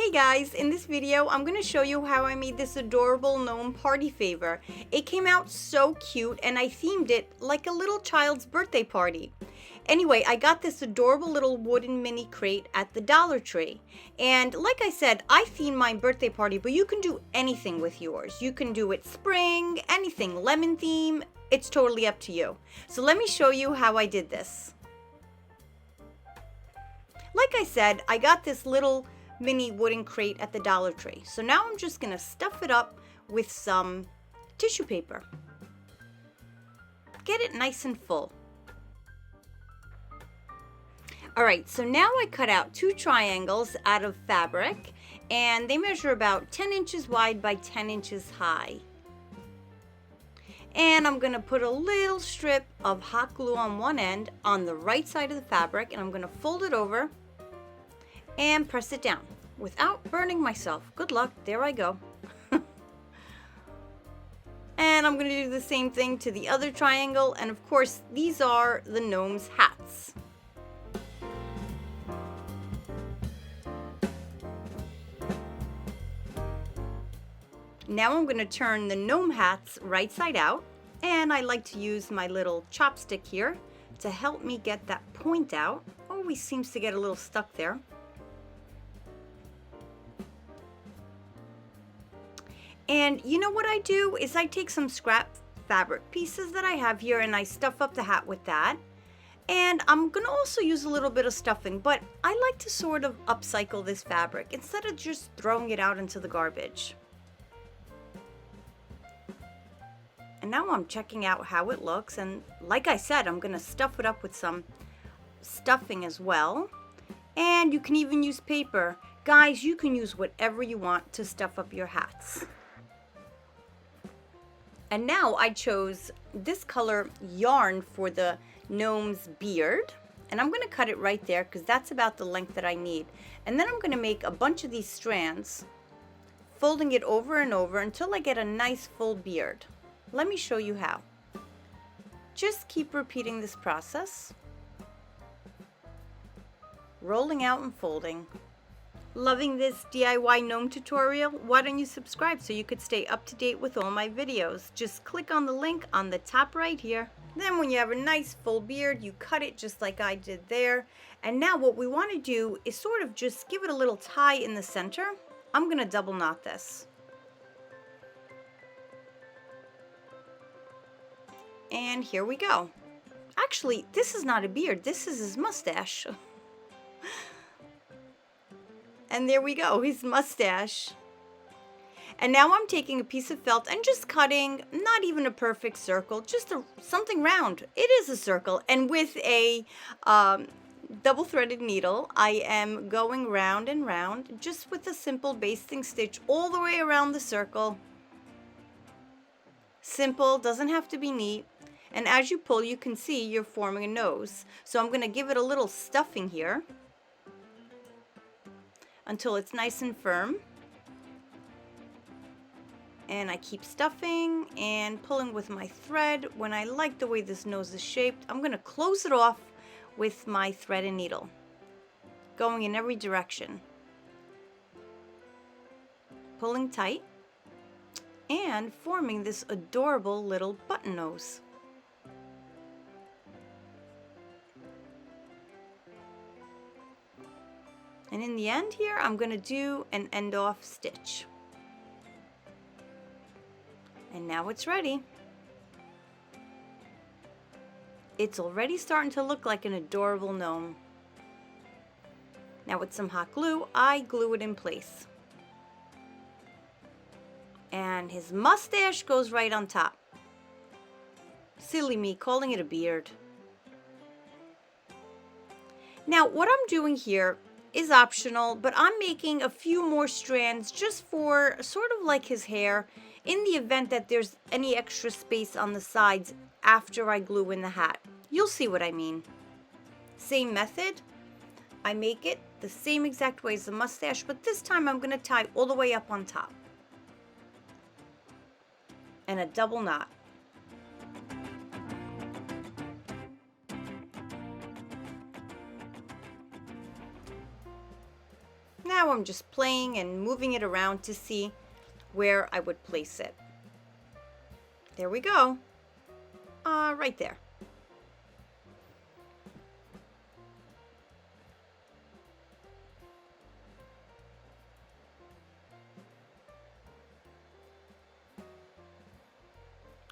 Hey guys, in this video I'm going to show you how I made this adorable gnome party favor. It came out so cute and I themed it like a little child's birthday party. Anyway, I got this adorable little wooden mini crate at the Dollar Tree. And like I said, I themed my birthday party, but you can do anything with yours. You can do it spring, anything, lemon theme, it's totally up to you. So let me show you how I did this. Like I said, I got this little mini wooden crate at the Dollar Tree. So now I'm just gonna stuff it up with some tissue paper. Get it nice and full. Alright, so now I cut out 2 triangles out of fabric and they measure about 10 inches wide by 10 inches high. And I'm gonna put a little strip of hot glue on one end on the right side of the fabric and I'm gonna fold it over and press it down without burning myself. Good luck, there I go. And I'm going to do the same thing to the other triangle, and of course these are the gnome's hats. Now I'm going to turn the gnome hats right side out, and I like to use my little chopstick here to help me get that point out. Always seems to get a little stuck there. And you know what I do is I take some scrap fabric pieces that I have here and I stuff up the hat with that. And I'm going to also use a little bit of stuffing, but I like to sort of upcycle this fabric instead of just throwing it out into the garbage. And now I'm checking out how it looks, and like I said, I'm going to stuff it up with some stuffing as well. And you can even use paper. Guys, you can use whatever you want to stuff up your hats. And now I chose this color yarn for the gnome's beard. And I'm going to cut it right there because that's about the length that I need. And then I'm going to make a bunch of these strands, folding it over and over until I get a nice full beard. Let me show you how. Just keep repeating this process. Rolling out and folding. Loving this DIY gnome tutorial? Why don't you subscribe so you could stay up to date with all my videos? Just click on the link on the top right here. Then when you have a nice full beard, you cut it just like I did there. And now what we want to do is sort of just give it a little tie in the center. I'm going to double knot this. And here we go. Actually, this is not a beard. This is his mustache. And there we go, his mustache. And now I'm taking a piece of felt and just cutting, not even a perfect circle, just something round. It is a circle. And with a double-threaded needle, I am going round and round, just with a simple basting stitch all the way around the circle. Simple, doesn't have to be neat. And as you pull, you can see you're forming a nose. So I'm going to give it a little stuffing here until it's nice and firm. And I keep stuffing and pulling with my thread. When I like the way this nose is shaped, I'm going to close it off with my thread and needle, going in every direction, pulling tight and forming this adorable little button nose. And in the end here, I'm going to do an end off stitch. And now it's ready. It's already starting to look like an adorable gnome. Now with some hot glue, I glue it in place. And his mustache goes right on top. Silly me calling it a beard. Now what I'm doing here is optional, but I'm making a few more strands just for sort of like his hair in the event that there's any extra space on the sides after I glue in the hat. You'll see what I mean. Same method. I make it the same exact way as the mustache, but this time I'm going to tie all the way up on top. And a double knot. Now I'm just playing and moving it around to see where I would place it. There we go. Right there.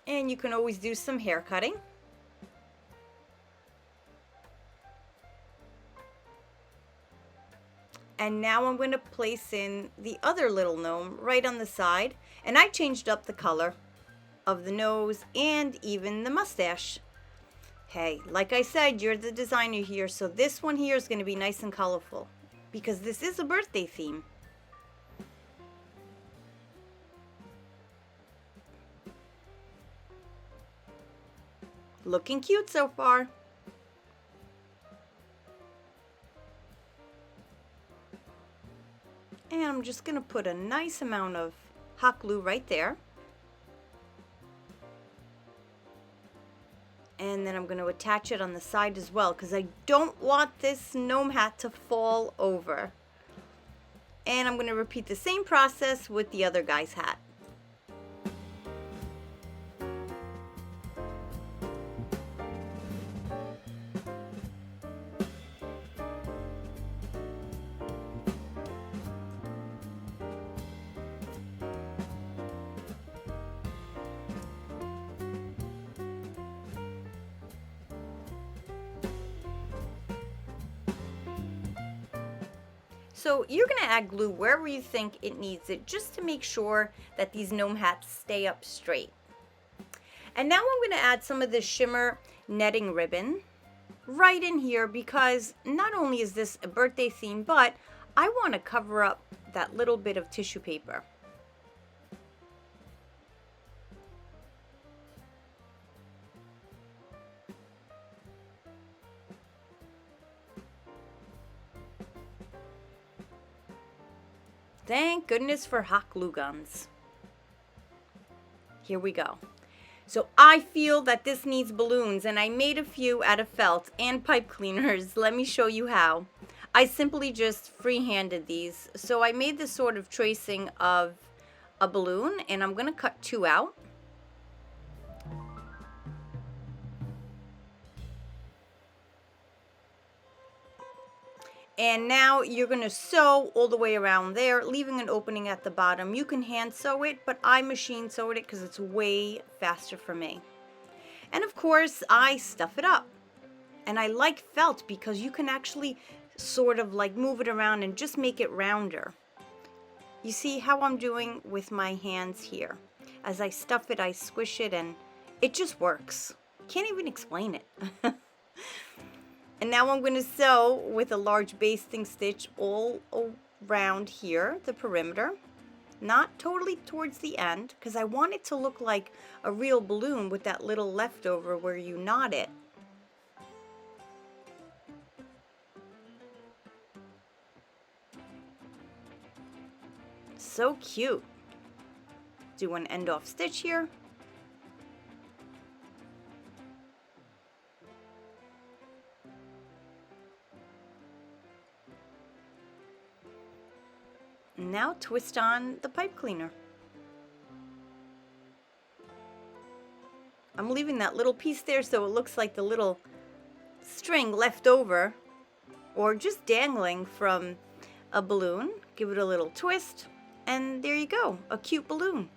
And you can always do some hair cutting. And now I'm going to place in the other little gnome right on the side. And I changed up the color of the nose and even the mustache. Hey, like I said, you're the designer here, so this one here is going to be nice and colorful because this is a birthday theme. Looking cute so far. And I'm just going to put a nice amount of hot glue right there. And then I'm going to attach it on the side as well because I don't want this gnome hat to fall over. And I'm going to repeat the same process with the other guy's hat. So you're going to add glue wherever you think it needs it, just to make sure that these gnome hats stay up straight. And now I'm going to add some of this shimmer netting ribbon right in here because not only is this a birthday theme, but I want to cover up that little bit of tissue paper. Thank goodness for hot glue guns. Here we go. So I feel that this needs balloons, and I made a few out of felt and pipe cleaners. Let me show you how. I simply just free-handed these. So I made this sort of tracing of a balloon, and I'm going to cut 2 out. And now you're going to sew all the way around there, leaving an opening at the bottom. You can hand sew it, but I machine sewed it because it's way faster for me. And of course, I stuff it up. And I like felt because you can actually sort of like move it around and just make it rounder. You see how I'm doing with my hands here. As I stuff it, I squish it, and it just works. Can't even explain it. And now I'm going to sew with a large basting stitch all around here, the perimeter. Not totally towards the end, because I want it to look like a real balloon with that little leftover where you knot it. So cute. Do an end off stitch here. Now twist on the pipe cleaner. I'm leaving that little piece there so it looks like the little string left over or just dangling from a balloon. Give it a little twist, and there you go, a cute balloon.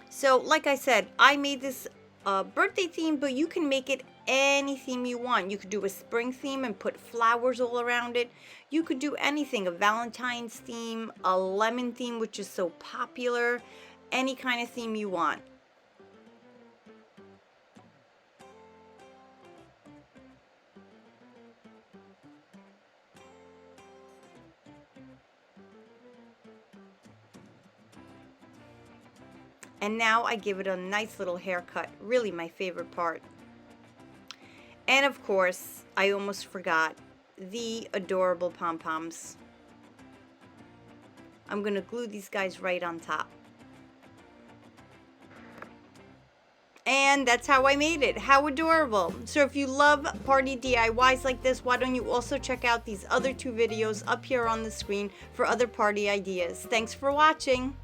So like I said, I made this birthday theme, but you can make it any theme you want. You could do a spring theme and put flowers all around it. You could do anything, a Valentine's theme, a lemon theme, which is so popular, any kind of theme you want. And now I give it a nice little haircut, really my favorite part. And of course, I almost forgot the adorable pom-poms. I'm going to glue these guys right on top. And that's how I made it. How adorable. So if you love party DIYs like this, why don't you also check out these other 2 videos up here on the screen for other party ideas. Thanks for watching.